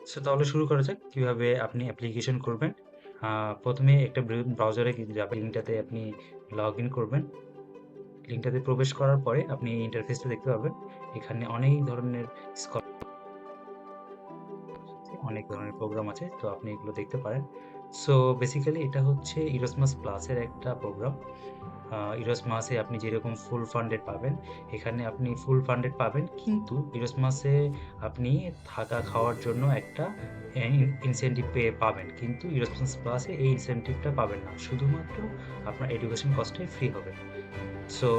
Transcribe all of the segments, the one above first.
So তাহলে শুরু করা যাক কিভাবে আপনি অ্যাপ্লিকেশন করবেন। প্রথমে একটা ব্রাউজারে যাবেন, লিঙ্কটাতে আপনি লগ ইন করবেন। লিঙ্কটাতে প্রবেশ করার পরে আপনি এই ইন্টারফেসটা দেখতে পাবেন। এখানে অনেক ধরনের অনেক ধরনের প্রোগ্রাম আছে, তো আপনি এগুলো দেখতে পারেন। সো বেসিক্যালি এটা হচ্ছে ইরোসমাস প্লাসের একটা প্রোগ্রাম। ইরোসমাসে আপনি যেরকম ফুল ফান্ডেড পাবেন, এখানে আপনি ফুল ফান্ডেড পাবেন, কিন্তু ইরোসমাসে আপনি থাকা খাওয়ার জন্য একটা ইনসেনটিভ পাবেন, কিন্তু ইরোসমাস প্লাসে এই ইনসেনটিভটা পাবেন না, শুধুমাত্র আপনার এডুকেশন কস্টে ফ্রি হবে। সো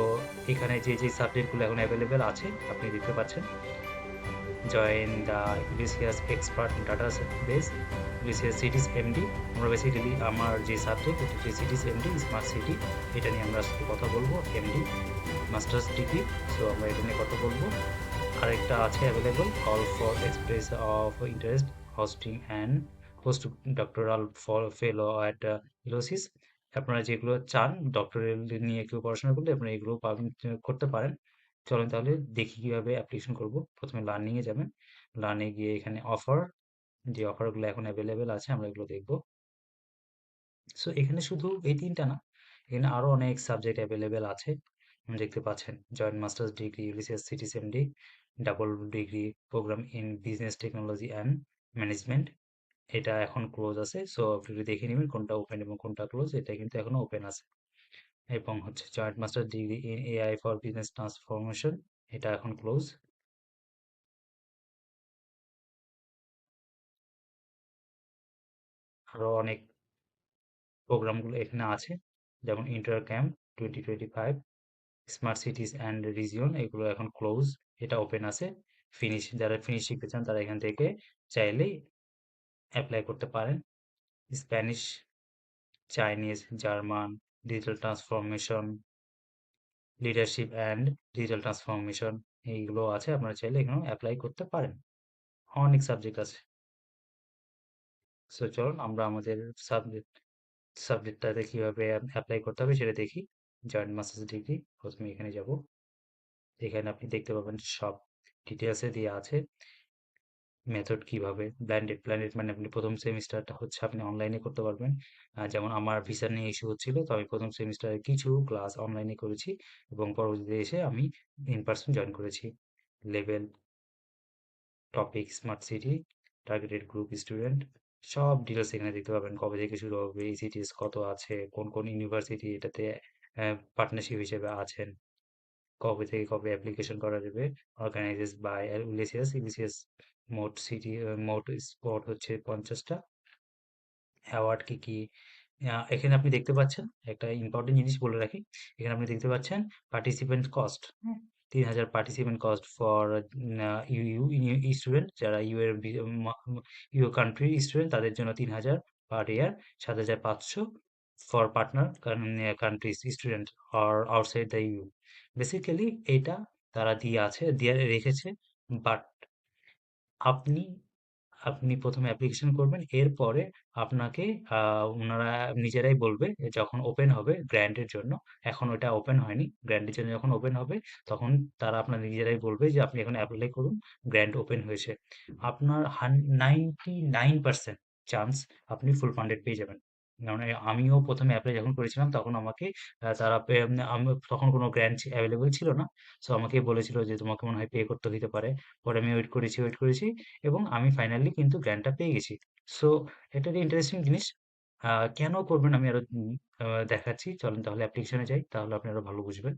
এখানে যে সাবজেক্টগুলো এখন অ্যাভেলেবেল আছে আপনি দেখতে পাচ্ছেন। Join the Ulysseus expert data base, Ulysseus সিটিস এমডি। আমরা বেসিক্যালি আমার যে সাবজেক্ট এটা হচ্ছে সিটিস এমডি, স্মার্ট সিটি, এটা নিয়ে আমরা আজকে কথা বলবো। এমডি মাস্টার্স ডিগ্রি, সো আমরা এটা নিয়ে কথা বলবো। আরেকটা আছে available, call for express of interest hosting and post doctoral for fellow at ইলোসিস। আপনারা যেগুলো চান ডক্টরেল নিয়ে কেউ পড়াশোনা করলে আপনারা এগুলো পাবেন, করতে পারেন। চলেন তাহলে দেখি কিভাবে অ্যাপ্লিকেশন করব। প্রথমে লার্নিং এ যাবেন। লার্নিং এ গিয়ে এখানে অফার, যে অফারগুলো এখন অ্যাভেলেবেল আছে আমরা এগুলো দেখব। সো এখানে শুধু এই ৩ টা না, এখানে আরো অনেক সাবজেক্ট অ্যাভেলেবেল আছে। দেখতে পাচ্ছেন জয়েন্ট মাস্টার্স ডিগ্রি, ইউলিসিয়াস সিটিসিএমডি, double degree program in business technology and management. এটা এখন ক্লোজ আছে। সো আপনি একটু দেখে নিবেন কোনটা ওপেন এবং কোনটা ক্লোজ। এটা কিন্তু এখনো ওপেন আছে। এবং হচ্ছে joint masters degree in AI for business transformation, এটা এখন ক্লোজ। আরো অনেক প্রোগ্রামগুলো এখানে আছে, যেমন inter camp 2025, smart সিটিজ and region, এগুলো এখন ক্লোজ। এটা ওপেন আছে। ফিনিশ, যারা ফিনিশ শিখতে চান তারা এখান থেকে চাইলেই অ্যাপ্লাই করতে পারেন। Spanish, Chinese, German, digital transformation, leadership and digital transformation, এইগুলো আছে, আপনারা চাইলে এখানেও অ্যাপ্লাই করতে পারেন। অনেক সাবজেক্ট আছে। সো চলুন আমরা আমাদের সাবজেক্টটাতে কিভাবে অ্যাপ্লাই করতে হবে সেটা দেখি। জয়েন্ট মাস্টার্স ডিগ্রি, প্রথমে এখানে যাব। এখানে আপনি দেখতে পাবেন সব ডিটেলসে দেওয়া আছে। মেথড কিভাবে, ব্লেন্ডেড মানে আপনি প্রথম সেমিস্টারটা হচ্ছে আপনি অনলাইনে করতে পারবেন। যেমন আমার ভিসা নিয়ে ইস্যু হচ্ছিল, তো আমি প্রথম সেমিস্টারে কিছু ক্লাস অনলাইনে করেছি এবং পরবর্তীতে এসে আমি ইন পার্সন জয়েন করেছি। Level, topic, smart city, targeted group student, সব ডিটেলস এখানে দেখতে পাবেন। কবে থেকে শুরু হবে, ইসিটিএস কত আছে, কোন কোন ইউনিভার্সিটি এটাতে পার্টনারশিপ হিসেবে আছেন, কবে থেকে কবে অ্যাপ্লিকেশন করা যাবে, অর্গানাইজেস বাই ইউলিসিয়াস। ইউলিসিয়াস মোট সিটি, মোট স্পট হচ্ছে 50টা। অ্যাওয়ার্ড কি কি, এখানে আপনি দেখতে পাচ্ছেন। একটা ইম্পর্টেন্ট জিনিস বলে রাখি, এখানে আপনি দেখতে পাচ্ছেন পার্টিসিপেন্ট কস্ট। ৩,০০০ participant cost for EU student, যারা ইউ এর ইউ কান্ট্রি স্টুডেন্ট তাদের জন্য ৩,০০০ পার ইয়ার। ৭,৫০০ ফর পার্টনার কান্ট্রিজ স্টুডেন্ট আর আউটসাইড দ্য ইউ। বেসিক্যালি এটা তারা দিয়ে রেখেছে। বাট আপনি আপনি প্রথমে অ্যাপ্লিকেশন করবেন, এরপরে আপনাকে ওনারা নিজেরাই বলবে যে যখন ওপেন হবে গ্র্যান্টের জন্য। এখন ওটা ওপেন হয়নি, গ্র্যান্টের জন্য যখন ওপেন হবে তখন তারা আপনার নিজেরাই বলবে যে আপনি এখন অ্যাপ্লাই করুন, গ্র্যান্ট ওপেন হয়েছে। আপনার 99% চান্স আপনি ফুল ফান্ডেড পেয়ে যাবেন। কারণ আমিও প্রথমে অ্যাপ্লাই যখন করেছিলাম তখন আমাকে আমি তখন কোনো গ্র্যান্ট অ্যাভেলেবল ছিল না। সো আমাকে বলেছিল যে তোমাকে মনে হয় পে করতে হতে পারে। পরে আমি ওয়েট করেছি এবং আমি ফাইনালি কিন্তু গ্র্যান্টটা পেয়ে গেছি। সো এটা একটা ইন্টারেস্টিং জিনিস। কেন করবেন আমি আরো দেখাচ্ছি। চলেন তাহলে অ্যাপ্লিকেশনে যাই, তাহলে আপনি আরো ভালো বুঝবেন।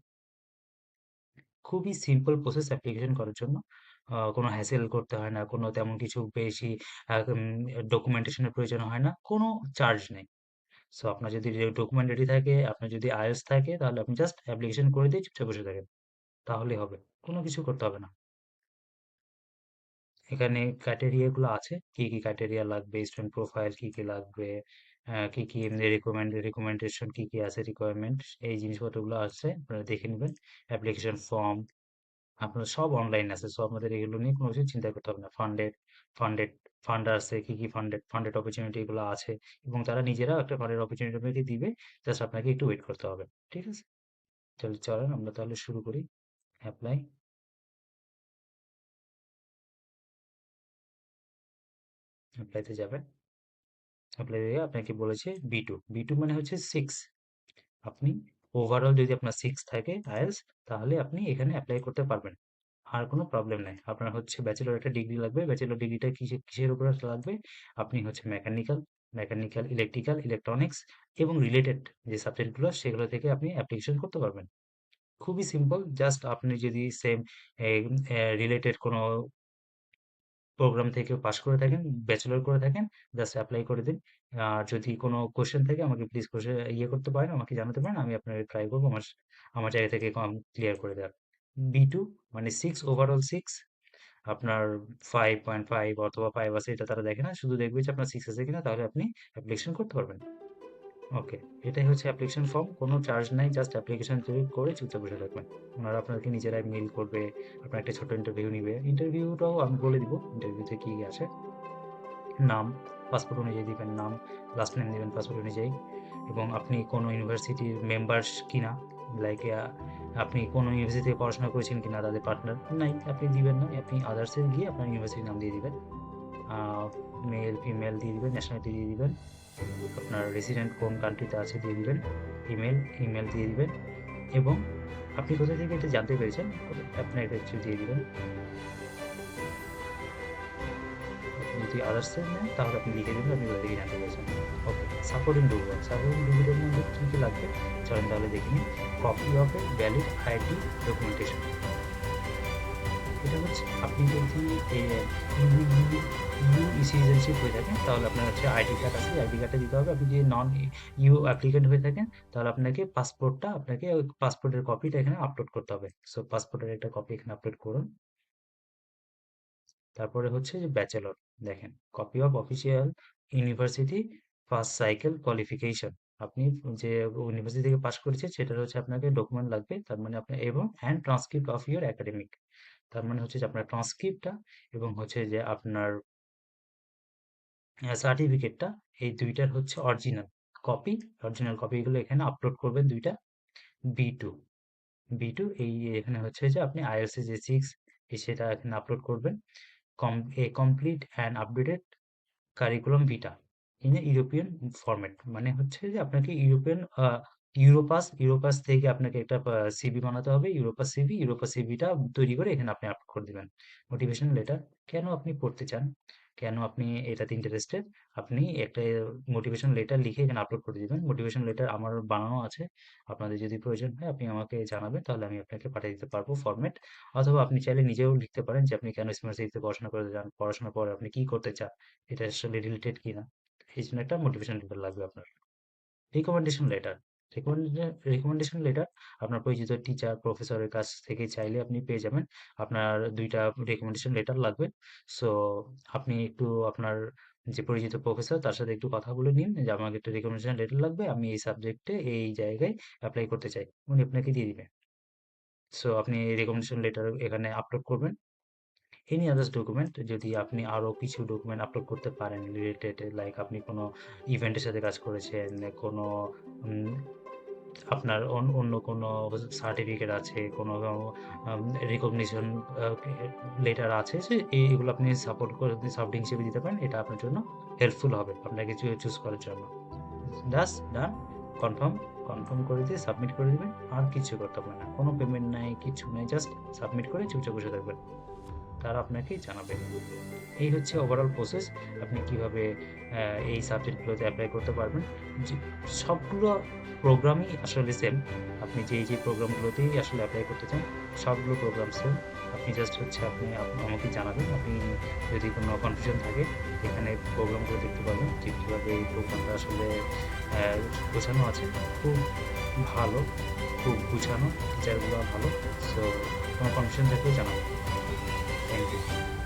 খুবই সিম্পল প্রসেস অ্যাপ্লিকেশন করার জন্য। কোনো হ্যাসেল করতে হয় না, কোনো তেমন কিছু বেশি ডকুমেন্টেশনের প্রয়োজন হয় না, কোনো চার্জ নেই। সো আপনার যদি ডকুমেন্ট রেডি থাকে, আপনার যদি আইএলটিএস থাকে, তাহলে আপনি জাস্ট অ্যাপ্লিকেশন করে দিয়ে চুপচাপ বসে থাকেন, তাহলেই হবে। কোনো কিছু করতে হবে না। এখানে ক্রাইটেরিয়া গুলো আছে, কি কি ক্রাইটেরিয়া লাগবে, স্টুডেন্ট প্রোফাইল কি কি লাগবে, কি কি এমনি রিকমেন্ডেশন কি কি আছে, রিকোয়ারমেন্ট, এই জিনিসপত্রগুলো আছে, আপনারা দেখে নেবেন। অ্যাপ্লিকেশন ফর্ম আপনার সব অনলাইন আছে, সো আপনাদের এগুলো নিয়ে কোনো কিছু চিন্তা করতে হবে না। ফান্ডেড ফান্ডার আছে, কি কি ফান্ডেড অপরচুনিটি গুলো আছে, এবং তারা নিজেরাও একটা ফান্ডেড অপরচুনিটি আপনাকে দিবে। জাস্ট আপনাকে একটু ওয়েট করতে হবে। ঠিক আছে, চলেন আমরা তাহলে শুরু করি অ্যাপ্লাই। অ্যাপ্লাইতে যাবেন। অ্যাপ্লাই থেকে আপনাকে বলেছে B2, B2 মানে হচ্ছে 6। আপনি ওভারঅল যদি আপনার 6 থাকে আইএলটিএস, তাহলে আপনি এখানে অ্যাপ্লাই করতে পারবেন। আর কোনো প্রবলেম নাই। আপনার হচ্ছে ব্যাচেলর একটা ডিগ্রি লাগবে। ব্যাচেলর ডিগ্রিটা কিসের উপরে লাগবে? আপনি হচ্ছে মেকানিক্যাল, ইলেকট্রিক্যাল, ইলেকট্রনিক্স এবং রিলেটেড যে সাবজেক্টগুলো সেগুলো থেকে আপনি অ্যাপ্লিকেশন করতে পারবেন। খুবই সিম্পল। জাস্ট আপনি যদি সেম রিলেটেড কোনো প্রোগ্রাম থেকে পাস করে থাকেন, ব্যাচেলর করে থাকেন, জাস্ট এপ্লাই করে দিন। আর যদি কোনো কোশ্চেন থাকে আমাকে প্লিজ করতে পারেন, আমাকে জানাতে পারেন। আমি আপনাকে ট্রাই করবো আমার জায়গা থেকে ক্লিয়ার করে দেওয়ার। B2 মানে 6, ওভারঅল 6। আপনার 5.5 অথবা 5 আছে, এটা তারা দেখে না। শুধু দেখবে যে আপনার 6 আছে কিনা, তাহলে আপনি অ্যাপ্লিকেশন করতে পারবেন। ওকে, এটাই হচ্ছে অ্যাপ্লিকেশন ফর্ম। কোনো চার্জ নাই, জাস্ট অ্যাপ্লিকেশন তৈরি করে চুপচাপ বসে থাকবেন। ওনারা আপনাকে নিজেরাই মেইল করবে, আপনার একটা ছোট ইন্টারভিউ নিবে। ইন্টারভিউটাও আমি বলে দিব ইন্টারভিউতে কি আছে। নাম, পাসপোর্ট অনুযায়ী দিবেন নাম, লাস্ট নেম দিবেন পাসপোর্ট অনুযায়ী, এবং আপনি কোনো ইউনিভার্সিটির মেম্বার কিনা, লাইক আপনি কোনো ইউনিভার্সিটি থেকে পড়াশোনা করেছেন কিনা, তাদের পার্টনার নাই, আপনি দিবেন না। আপনি আদার্সে গিয়ে আপনার ইউনিভার্সিটির নাম দিয়ে দিবেন, মেল ফিমেল দিয়ে দিবেন, ন্যাশনালিটি দিয়ে দিবেন, আপনার রেসিডেন্ট কোন কান্ট্রিতে আছে দিয়ে দিবেন, ইমেল দিয়ে দিবেন, এবং আপনি কোথা থেকে এটা জানতে পেরেছেন আপনার এটা একটু দিয়ে দিবেন। আপনি যদি আদার্সে নেন তাহলে আপনি লিখে দেবেন আপনি কোথা থেকে জানতে পেরেছেন। ওকে, সাপোর্টিং ডকুমেন্টের মধ্যে কী কী লাগবে চলেন তাহলে দেখে নিন। Copy of a valid ID documentation. এটা হচ্ছে আপনি যদি ইউ সিটিজেনশিপ হয়ে থাকেন, তাহলে আপনার হচ্ছে আইডি কার্ড আছে, আইডি কার্ডটা দিতে হবে। আপনি যদি নন ইউ অ্যাপ্লিকেন্ট হয়ে থাকেন, তাহলে আপনাকে ওই পাসপোর্টের কপিটা এখানে আপলোড করতে হবে। সো পাসপোর্টের একটা কপি এখানে আপলোড করুন। তারপরে হচ্ছে যে ব্যাচেলর, দেখেন copy of official university first cycle qualification. আপনি যে ইউনিভার্সিটি থেকে পাস করেছেন সেটার হচ্ছে আপনাকে ডকুমেন্ট লাগবে, তার মানে আপনার, এবং and transcript of your academic. তার মানে হচ্ছে যে আপনার ট্রান্সক্রিপ্টটা এবং হচ্ছে যে আপনার সার্টিফিকেটটা, এই দুইটার হচ্ছে কপি অরিজিনাল কপিগুলো এখানে আপলোড করবেন দুইটা। B2, B2 এই এখানে হচ্ছে যে আপনি আইএলটিএস যে 6 সেটা এখানে আপলোড করবেন। Complete and updated curriculum Vita in a European format, মানে হচ্ছে যে আপনাকে ইউরোপাস থেকে আপনাকে একটা সিভি বানাতে হবে, ইউরোপাস সিভিটা তৈরি করে এখানে আপনি আপলোড করে দিবেন। মোটিভেশন লেটার, কেন আপনি পড়তে চান, কেন আপনি এটাতে ইন্টারেস্টেড, আপনি একটা মোটিভেশন লেটার লিখে এখানে আপলোড করে দিবেন। মোটিভেশন লেটার আমার বানানো আছে, আপনাদের যদি প্রয়োজন হয় আপনি আমাকে জানাবেন, তাহলে আমি আপনাকে পাঠিয়ে দিতে পারবো ফরম্যাট। অথবা আপনি চাইলে নিজেও লিখতে পারেন যে আপনি কেন স্মার্ট সিটিতে পড়াশোনা করতে চান, পড়াশোনার পরে আপনি কি করতে চান, এটা আসলে রিলেটেড কিনা। এই জন্য একটা মোটিভেশন লেটার লাগবে আপনার। রিকমেন্ডেশন লেটার, রিকমেন্ডেশন লেটার আপনার পরিচিত টিচার প্রফেসরের কাছ থেকে চাইলে আপনি পেয়ে যাবেন। আপনার দুইটা রিকমেন্ডেশন লেটার লাগবে। সো আপনি একটু আপনার যে পরিচিত প্রফেসর তার সাথে একটু কথা বলে নিন যে আমাকে একটা রিকমেন্ডেশন লেটার লাগবে, আমি এই সাবজেক্টে এই জায়গায় অ্যাপ্লাই করতে চাই, উনি আপনাকে দিয়ে দিবেন। সো আপনি রিকমেন্ডেশন লেটার এখানে আপলোড করবেন। এনি আদার্স ডকুমেন্ট, যদি আপনি আরো কিছু ডকুমেন্ট আপলোড করতে পারেন রিলেটেড, লাইক আপনি কোনো ইভেন্টের সাথে কাজ করেছেন, কোনো উম, আপনার অন্য কোনো সার্টিফিকেট আছে, কোনো রিকগনিশন লেটার আছে, যে এইগুলো আপনি সাপোর্টিং হিসেবে দিতে পারেন। এটা আপনার জন্য হেল্পফুল হবে আপনাকে চুজ করার জন্য। জাস্ট ডান, কনফার্ম, কনফার্ম করে দিয়ে সাবমিট করে দিবেন। আর কিছু করতে হবে না, কোনো পেমেন্ট নাই, কিছু নাই, জাস্ট সাবমিট করে চুপচাপ বসে থাকবেন, তারা আপনাকে জানাবে। এই হচ্ছে ওভারঅল প্রসেস, আপনি কিভাবে এই সাবজেক্টগুলোতে অ্যাপ্লাই করতে পারবেন। যে সবগুলো প্রোগ্রামই আসলে সেম, আপনি যে প্রোগ্রামগুলোতেই আসলে অ্যাপ্লাই করতে চান সবগুলো প্রোগ্রাম সেম। আপনি জাস্ট হচ্ছে আমাকে জানাবেন, আপনি যদি কোনো কনফিউশন থাকে এখানে প্রোগ্রামগুলো দেখতে পাবেন যে কীভাবে এই প্রোগ্রামটা আসলে গোছানো আছে। খুব ভালো, খুব গুছানো, টিচারগুলো ভালো। সো কোনো কনফিউশন থাকলেও জানাবেন। Thank you.